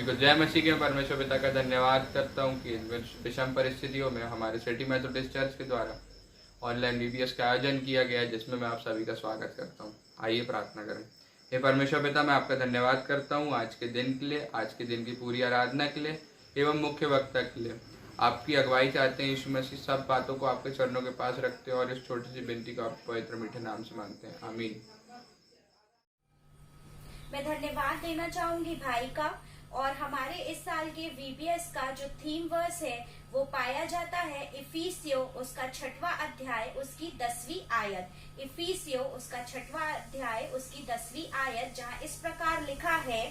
को जय मसीह के परमेश्वर पिता का धन्यवाद करता हूँ कि विषम परिस्थितियों में हमारे सिटी मेथोडिस्ट चर्च के द्वारा ऑनलाइन VBS का आयोजन किया गया है, जिसमें मैं आप सभी का स्वागत करता हूँ। आइए प्रार्थना करें। हे परमेश्वर पिता, मैं आपका धन्यवाद करता हूँ आज के दिन के लिए, आज के दिन की पूरी आराधना के लिए एवं मुख्य वक्ता के लिए। आपकी अगुवाई चाहते हैं यीशु मसीह। सब बातों को आपके चरणों के पास रखते हैं और इस छोटी सी विनती को आप पवित्र मीठे नाम से मांगते हैं, आमीन। मैं धन्यवाद देना चाहूंगी भाई का। और हमारे इस साल के VBS का जो थीम वर्स है वो पाया जाता है इफिसियों उसका 6वां अध्याय उसकी 10वीं आयत। इफिसियों उसका 6वां अध्याय उसकी 10वीं आयत, जहाँ इस प्रकार लिखा है,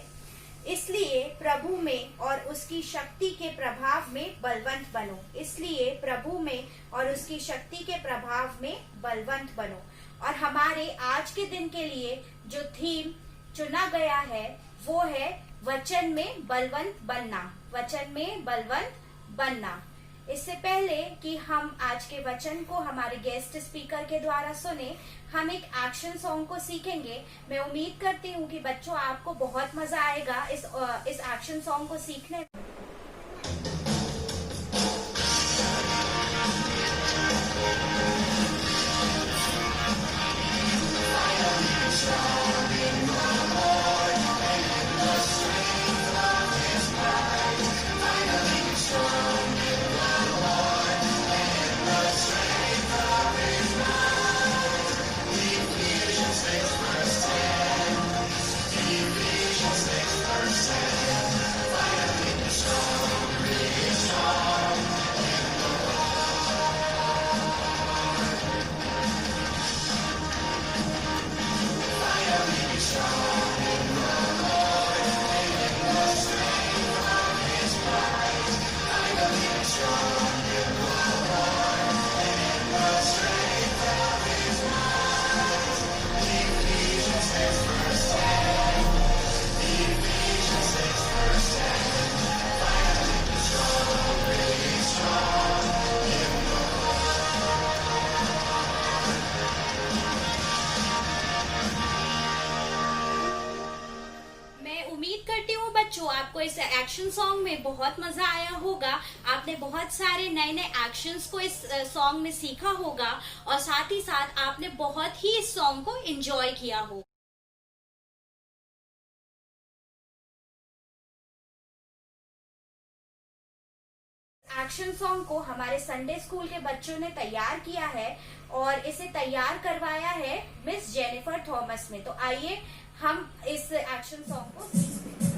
इसलिए प्रभु में और उसकी शक्ति के प्रभाव में बलवंत बनो। इसलिए प्रभु में और उसकी शक्ति के प्रभाव में बलवंत बनो। और हमारे आज के दिन के लिए जो थीम चुना गया है वो है वचन में बलवंत बनना। वचन में बलवंत बनना। इससे पहले कि हम आज के वचन को हमारे गेस्ट स्पीकर के द्वारा सुने, हम एक एक्शन सॉन्ग को सीखेंगे। मैं उम्मीद करती हूँ कि बच्चों आपको बहुत मजा आएगा इस एक्शन सॉन्ग को सीखने में। आपको इस एक्शन सॉन्ग में बहुत मजा आया होगा। आपने बहुत सारे नए नए एक्शंस को इस सॉन्ग में सीखा होगा और साथ ही साथ आपने बहुत ही इस सॉन्ग को एंजॉय किया होगा। एक्शन सॉन्ग को हमारे संडे स्कूल के बच्चों ने तैयार किया है और इसे तैयार करवाया है मिस जेनिफर थॉमस ने। तो आइए हम इस एक्शन सॉन्ग को सीखते हैं।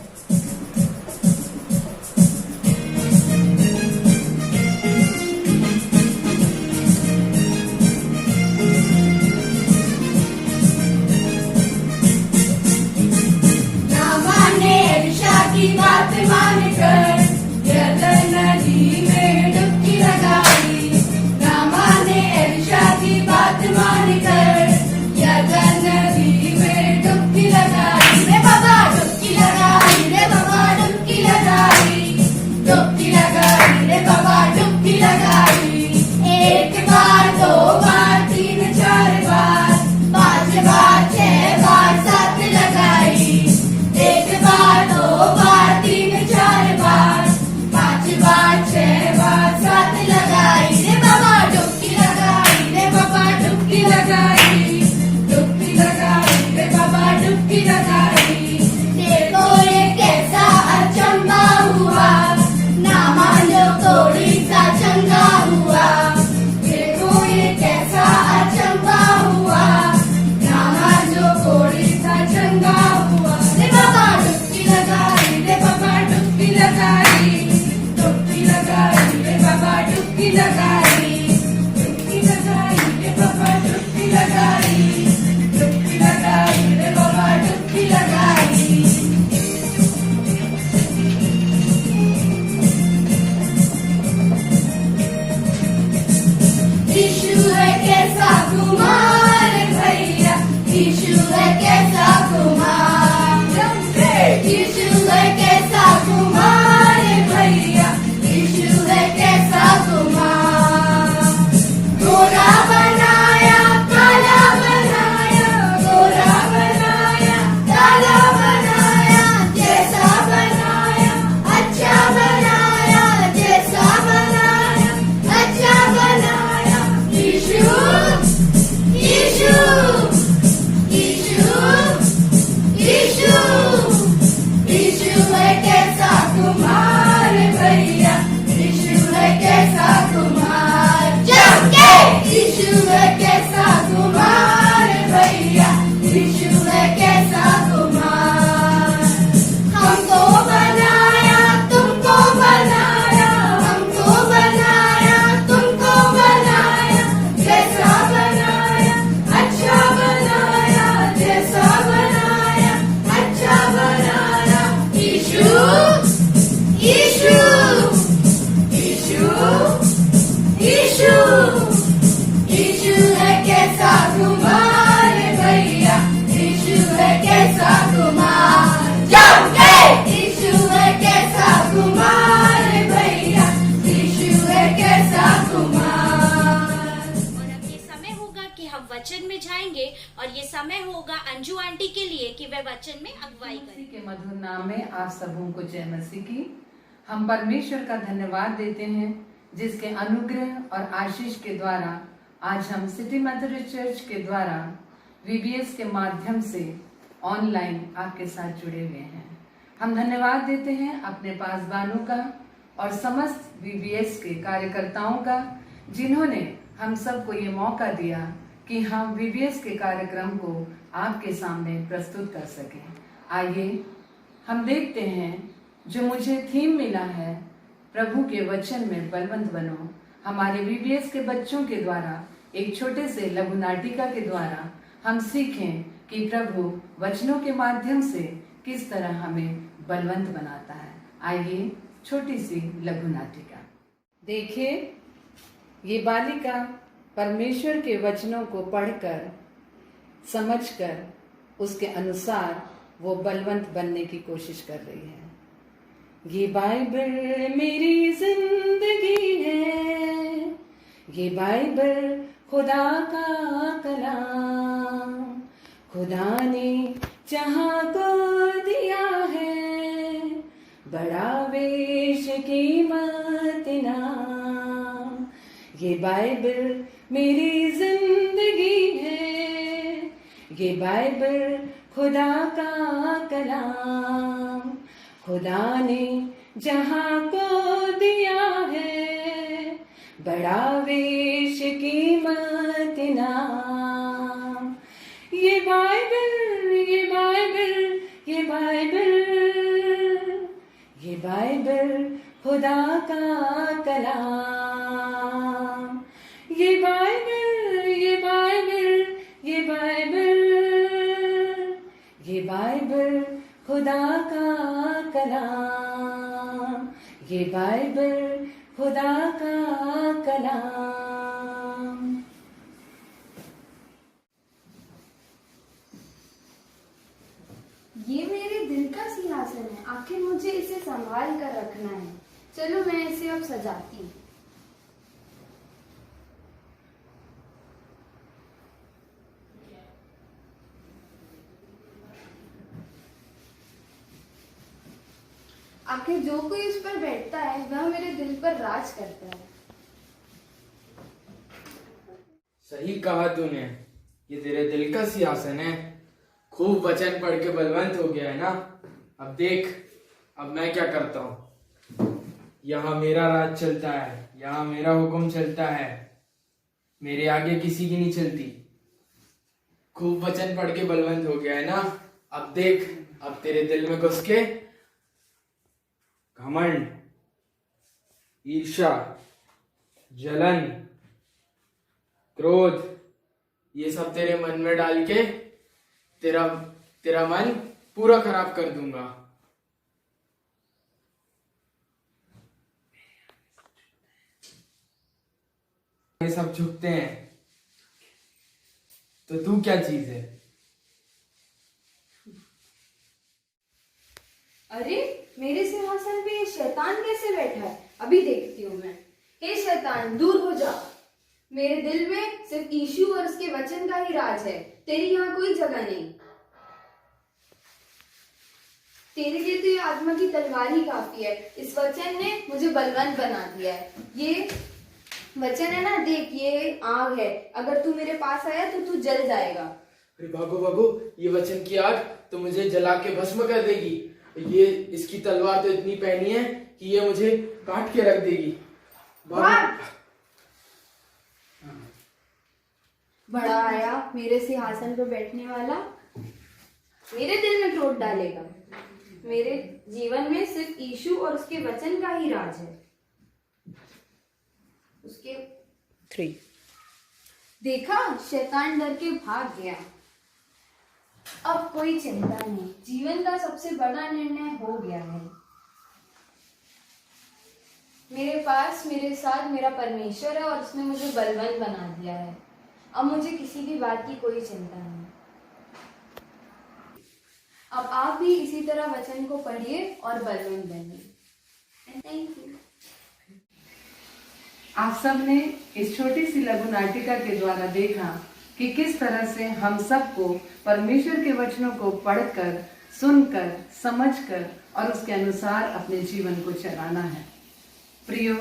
बात मानकर यर्दन नदी में डुबकी लगाई। रामा ने एलिशा की बात मानकर यर्दन नदी में डुबकी लगाई। रे बाबा डुबकी लगाई, रे बाबा डुबकी लगाई, डुबकी लगाई, रे बाबा डुबकी लगाई। एक बार, दो बार, 3 4 बार, 5 बार, 6 बार, 7 लगाई। एक बार, 2 बार, 3 4 बार, 5 बार, 6 बार, 7 लगाई। रे बाबा डुबकी लगाई, रे बाबा डुबकी लगाई, डुबकी लगाई, रे बाबा डुबकी लगाई। देखो ये कैसा अचंभा हुआ, ना मानो थोड़ी सा चंगा हुआ। देखो ये कैसा अचंभा हुआ, ना मानो थोड़ी सा चंगा हुआ। रे बाबा डुबकी लगाई, रे बाबा डुबकी लगाई, डुबकी लगाई, रे बाबा डुबकी लगाई, डुबकी लगाई, रे बाबा डुबकी लगाई, डुबकी लगाई, रे बाबा डुबकी लगाई। यीशु है कैसा कुमार भैया, यीशु है कैसा कुमार, यीशु है कैसा कुमार भैया, यीशु है कैसा कुमार। और ये समय होगा अंजू आंटी के लिए कि वे वचन में अगुवाई करें। के मधुर नाम में आप सबों को जय मसीह की। हम परमेश्वर का धन्यवाद देते हैं जिसके अनुग्रह और आशीष के द्वारा आज हम सिटी मेथोडिस्ट चर्च के द्वारा VBS के माध्यम से ऑनलाइन आपके साथ जुड़े हुए हैं। हम धन्यवाद देते हैं अपने पासबानों का और समस्त VBS के कार्यकर्ताओं का जिन्होंने हम सबको ये मौका दिया कि हम VBS के कार्यक्रम को आपके सामने प्रस्तुत कर सकें। आइए हम देखते हैं जो मुझे थीम मिला है, प्रभु के वचन में बलवंत बनो। हमारे VBS के बच्चों के द्वारा एक छोटे से लघु नाटिका के द्वारा हम सीखें कि प्रभु वचनों के माध्यम से किस तरह हमें बलवंत बनाता है। आइए छोटी सी लघु नाटिका देखिए। ये बालिका परमेश्वर के वचनों को पढ़कर समझकर उसके अनुसार वो बलवंत बनने की कोशिश कर रही है। ये बाइबल मेरी जिंदगी है, ये बाइबल खुदा का कलाम, खुदा ने जहां को दिया है, बड़ा बेश कीमत नाम। ये बाइबल मेरी जिंदगी है, ये बाइबल खुदा का कलाम, खुदा ने जहां को दिया है, बड़ा बेश कीमत नाम। ये बाइबल, ये बाइबल, ये बाइबल, ये बाइबल खुदा का कलाम। ये बाइबल, ये बाइबल, ये बाइबल, ये बाइबल खुदा का कलाम, ये बाइबल खुदा का कलाम। ये मेरे दिल का सिंहासन है, आखिर मुझे इसे संभाल कर रखना है। चलो मैं इसे अब सजाती हूँ। आखिर जो कोई इस पर बैठता है वह मेरे दिल पर राज करता है। सही कहा तूने, ये तेरे दिल का सिंहासन है। खूब वचन पढ़ के बलवंत हो गया है ना। अब देख, अब मैं क्या करता हूँ। यहाँ मेरा राज चलता है, यहाँ मेरा हुक्म चलता है, मेरे आगे किसी की नहीं चलती। खूब वचन पढ़ के बलवंत हो गया है ना। अब देख, अब तेरे दिल में घुस के घमंड, ईर्ष्या, जलन, क्रोध, ये सब तेरे मन में डाल के तेरा मन पूरा खराब कर दूंगा। ये सब झुकते हैं तो तू क्या चीज है? अरे मेरे सिंहासन पे ये शैतान कैसे बैठा है? अभी देखती हूँ मैं। हे शैतान, दूर हो जा। मेरे दिल में सिर्फ यीशु और उसके वचन का ही राज है, तेरी यहाँ कोई जगह नहीं। तेरे लिए तो ये आत्मा की तलवार ही काफी है। इस वचन ने मुझे बलवंत बना दिया है। ये वचन है ना, देख ये आग है, अगर तू मेरे पास आया तो तू जल जाएगा। अरे भागो भागो, ये वचन की आग तो मुझे जला के भस्म कर देगी। ये इसकी तलवार तो इतनी पैनी है कि ये मुझे काट के रख देगी। भाग। बड़ा आया मेरे सिंहासन पर बैठने वाला, मेरे दिल में क्रोध डालेगा। मेरे जीवन में सिर्फ यीशु और उसके वचन का ही राज है। उसके 3 देखा, शैतान डर के भाग गया। अब कोई चिंता नहीं, जीवन का सबसे बड़ा निर्णय हो गया है। मेरे पास मेरे साथ मेरा परमेश्वर है और उसने मुझे बलवंत बना दिया है। अब मुझे किसी भी बात की कोई चिंता नहीं। अब आप भी इसी तरह वचन को पढ़िए और बलवंत बनिए। Thank you. आप सब ने इस छोटी सी लघु नाटिका के द्वारा देखा कि किस तरह से हम सबको परमेश्वर के वचनों को पढ़कर, सुनकर, समझकर और उसके अनुसार अपने जीवन को चलाना है। प्रियो,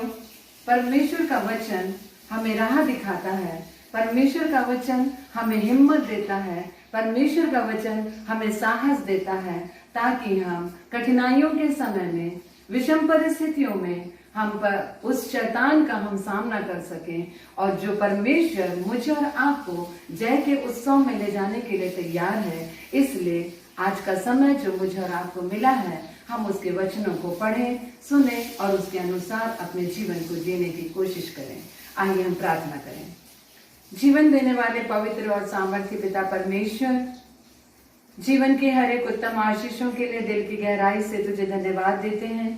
परमेश्वर का वचन हमें राह दिखाता है, परमेश्वर का वचन हमें हिम्मत देता है, परमेश्वर का वचन हमें साहस देता है, ताकि हम कठिनाइयों के समय में, विषम परिस्थितियों में हम पर उस शैतान का हम सामना कर सकें, और जो परमेश्वर मुझे और आपको जय के उत्सव में ले जाने के लिए तैयार है। इसलिए आज का समय जो मुझे और आपको मिला है, हम उसके वचनों को पढ़ें, सुने और उसके अनुसार अपने जीवन को जीने की कोशिश करें। आइए हम प्रार्थना करें। जीवन देने वाले पवित्र और सामर्थ्य पिता परमेश्वर, जीवन के हर एक उत्तम आशीषों के लिए दिल की गहराई से तुझे धन्यवाद देते हैं।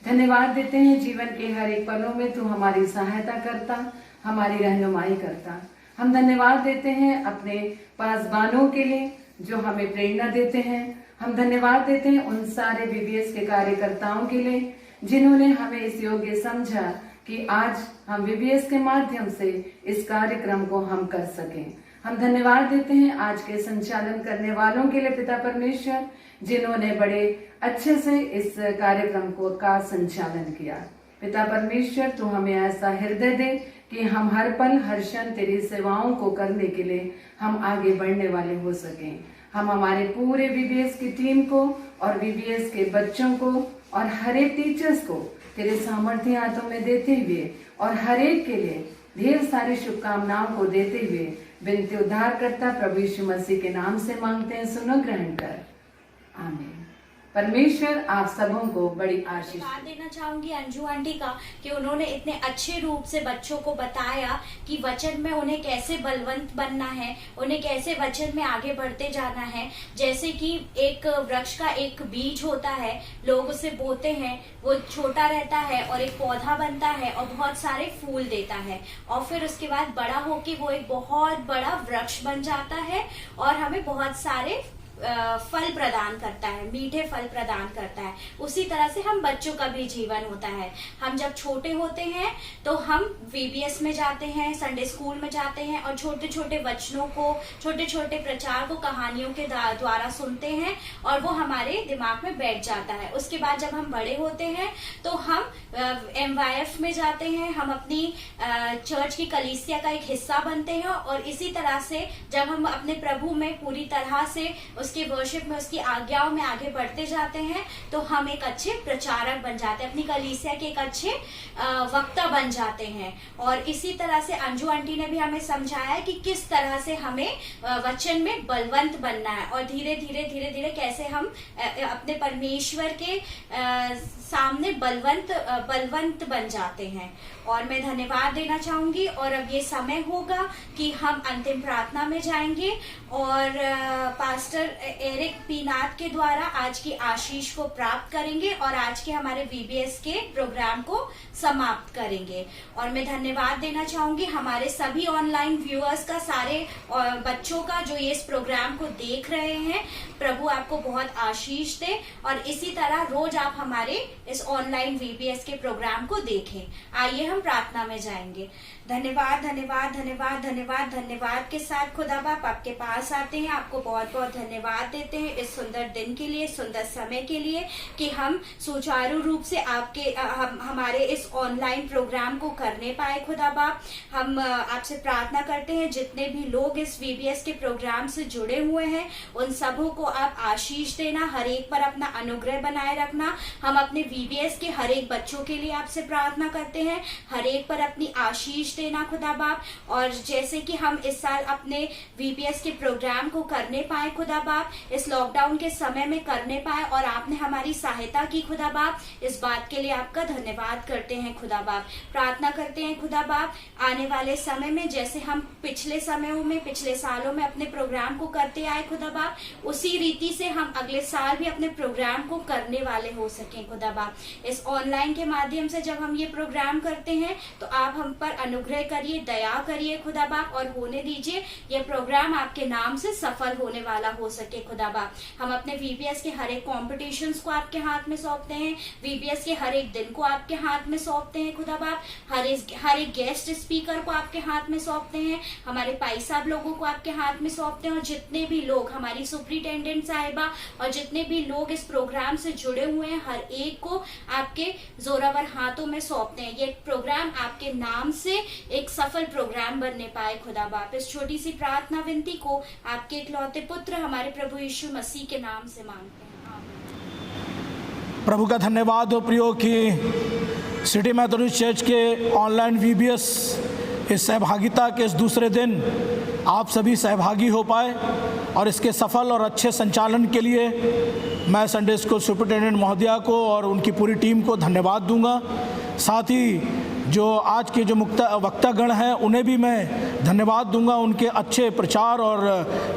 धन्यवाद देते हैं जीवन के हर एक पलों में तू हमारी सहायता करता, हमारी रहनुमाई करता। हम धन्यवाद देते हैं अपने पासबानों के लिए जो हमें प्रेरणा देते हैं। हम धन्यवाद देते हैं उन सारे बीबीएस के कार्यकर्ताओं के लिए जिन्होंने हमें इस योग्य समझा कि आज हम बीबीएस के माध्यम से इस कार्यक्रम को हम कर सकें। हम धन्यवाद देते हैं आज के संचालन करने वालों के लिए पिता परमेश्वर, जिन्होंने बड़े अच्छे से इस कार्यक्रम को का संचालन किया। पिता परमेश्वर, तू हमें ऐसा हृदय दे कि हम हर पल हर क्षण तेरी सेवाओं को करने के लिए हम आगे बढ़ने वाले हो सकें। हम हमारे पूरे बीबीएस की टीम को और बीबीएस के बच्चों को और हर एक टीचर्स को तेरे सामर्थ्य हाथों में देते हुए और हर एक के लिए ढेर सारी शुभकामनाओं को देते हुए विनती उद्धारकर्ता प्रभु यीशु मसीह के नाम से मांगते हैं, सुनो ग्रहण कर, आमीन। परमेश्वर आप सबों को बड़ी आशीष देना चाहूंगी अंजू आंटी का कि उन्होंने इतने अच्छे रूप से बच्चों को बताया कि वचन में उन्हें कैसे बलवंत बनना है, उन्हें कैसे वचन में आगे बढ़ते जाना है। जैसे कि एक वृक्ष का एक बीज होता है, लोग उसे बोते हैं, वो छोटा रहता है और एक पौधा बनता है और बहुत सारे फूल देता है, और फिर उसके बाद बड़ा होके वो एक बहुत बड़ा वृक्ष बन जाता है और हमें बहुत सारे फल प्रदान करता है, मीठे फल प्रदान करता है। उसी तरह से हम बच्चों का भी जीवन होता है। हम जब छोटे होते हैं तो हम वीबीएस में जाते हैं, संडे स्कूल में जाते हैं और छोटे छोटे वचनों को, छोटे छोटे प्रचार को कहानियों के द्वारा सुनते हैं और वो हमारे दिमाग में बैठ जाता है। उसके बाद जब हम बड़े होते हैं तो हम MYF में जाते हैं, हम अपनी चर्च की कलीसिया का एक हिस्सा बनते हैं, और इसी तरह से जब हम अपने प्रभु में पूरी तरह से उसके वर्शिप में, उसकी आज्ञाओं में आगे बढ़ते जाते हैं तो हम एक अच्छे प्रचारक बन जाते हैं, अपनी कलीसिया के एक अच्छे वक्ता बन जाते हैं। और इसी तरह से अंजू आंटी ने भी हमें समझाया कि किस तरह से हमें वचन में बलवंत बनना है और धीरे धीरे कैसे हम अपने परमेश्वर के सामने बलवंत बन जाते हैं। और मैं धन्यवाद देना चाहूंगी, और अब ये समय होगा कि हम अंतिम प्रार्थना में जाएंगे और पास्टर एरिक पी नाथ के द्वारा आज की आशीष को प्राप्त करेंगे और आज के हमारे वीबीएस के प्रोग्राम को समाप्त करेंगे। और मैं धन्यवाद देना चाहूंगी हमारे सभी ऑनलाइन व्यूअर्स का, सारे बच्चों का जो ये इस प्रोग्राम को देख रहे हैं। प्रभु आपको बहुत आशीष दे और इसी तरह रोज आप हमारे इस ऑनलाइन वीबीएस के प्रोग्राम को देखें। आइए हम प्रार्थना में जाएंगे। धन्यवाद धन्यवाद धन्यवाद धन्यवाद धन्यवाद के साथ खुदा बाप आपके पास आते हैं, आपको बहुत बहुत धन्यवाद देते हैं इस सुंदर दिन के लिए, सुंदर समय के लिए कि हम सुचारू रूप से आपके हमारे इस ऑनलाइन प्रोग्राम को करने पाए। खुदा बाप हम आपसे प्रार्थना करते हैं जितने भी लोग इस वीबीएस के प्रोग्राम से जुड़े हुए हैं उन सबों को आप आशीष देना, हर एक पर अपना अनुग्रह बनाए रखना। हम अपने वीबीएस के हर एक बच्चों के लिए आपसे प्रार्थना करते हैं, हर एक पर अपनी आशीष देना खुदा बाप। और जैसे कि हम इस साल अपने वीबीएस के प्रोग्राम को करने पाए खुदा बाप, इस लॉकडाउन के समय में करने पाए और आपने हमारी सहायता की खुदा बाप, इस बात के लिए आपका धन्यवाद करते हैं खुदा बाप। प्रार्थना करते हैं खुदा बाप आने वाले समय में जैसे हम पिछले समयों में, पिछले सालों में अपने प्रोग्राम को करते आए खुदा बाप, उसी रीति से हम अगले साल भी अपने प्रोग्राम को करने वाले हो सके खुदा बाप। इस ऑनलाइन के माध्यम से जब हम ये प्रोग्राम करते हैं तो आप हम पर अनुग्रह करिए, दया करिए खुदा बाप, और होने दीजिए ये प्रोग्राम आपके नाम से सफल होने वाला हो सके सके खुदा बाप। हम अपने VBS के हर एक कॉम्पिटिशन्स को आपके हाथ में सौंपते हैं, VBS के हर एक दिन को आपके हाथ में सौंपते हैं खुदा बाप। हर एक गेस्ट स्पीकर को आपके हाथ में सौंपते हैं, हमारे भाई साहब लोगों को आपके हाथ में सौंपते हैं, और जितने भी लोग, हमारी सुपरिटेंडेंट साहिबा और जितने भी लोग इस प्रोग्राम से जुड़े हुए हैं, हर एक को आपके जोरावर हाथों में सौंपते हैं। ये प्रोग्राम आपके नाम से एक सफल प्रोग्राम बनने पाए खुदा बाप। इस छोटी सी प्रार्थना विनती को आपके इकलौते पुत्र हमारे प्रभु यीशु मसीह के नाम से मांगते हैं, आमीन। प्रभु का धन्यवाद हो प्रियो कि सिटी मेथोडिस्ट चर्च के ऑनलाइन VBS इस सहभागिता के इस दूसरे दिन आप सभी सहभागी हो पाए, और इसके सफल और अच्छे संचालन के लिए मैं संडे स्कूल सुपरिटेंडेंट महोदया को और उनकी पूरी टीम को धन्यवाद दूंगा। साथ ही जो आज के जो वक्तागण हैं उन्हें भी मैं धन्यवाद दूंगा उनके अच्छे प्रचार और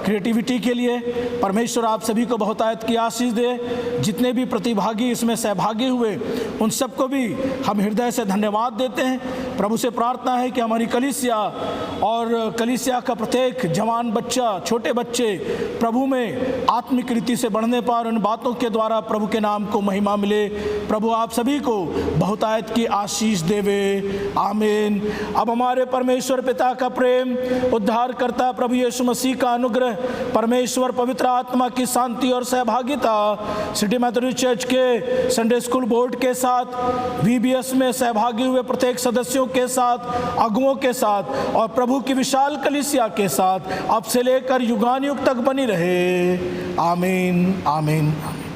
क्रिएटिविटी के लिए। परमेश्वर आप सभी को बहुतायत की आशीष दे। जितने भी प्रतिभागी इसमें सहभागी हुए उन सबको भी हम हृदय से धन्यवाद देते हैं। प्रभु से प्रार्थना है कि हमारी कलीसिया और कलीसिया का प्रत्येक जवान बच्चा, छोटे बच्चे प्रभु में आत्मिक रीति से बढ़ने पर उन बातों के द्वारा प्रभु के नाम को महिमा मिले। प्रभु आप सभी को बहुतायत की आशीष देवे, आमीन। अब हमारे परमेश्वर पिता का प्रेम, उद्धार करता प्रभु यीशु मसीह का अनुग्रह, परमेश्वर पवित्र आत्मा की शांति और सहभागिता सिटी मेथोडिस्ट चर्च के संडे स्कूल बोर्ड के साथ, VBS में सहभागी हुए प्रत्येक सदस्यों के साथ, अगुओं के साथ और प्रभु की विशाल कलीसिया के साथ अब से लेकर युगानुयुग तक बनी रहे, आमीन, आमीन, आमीन।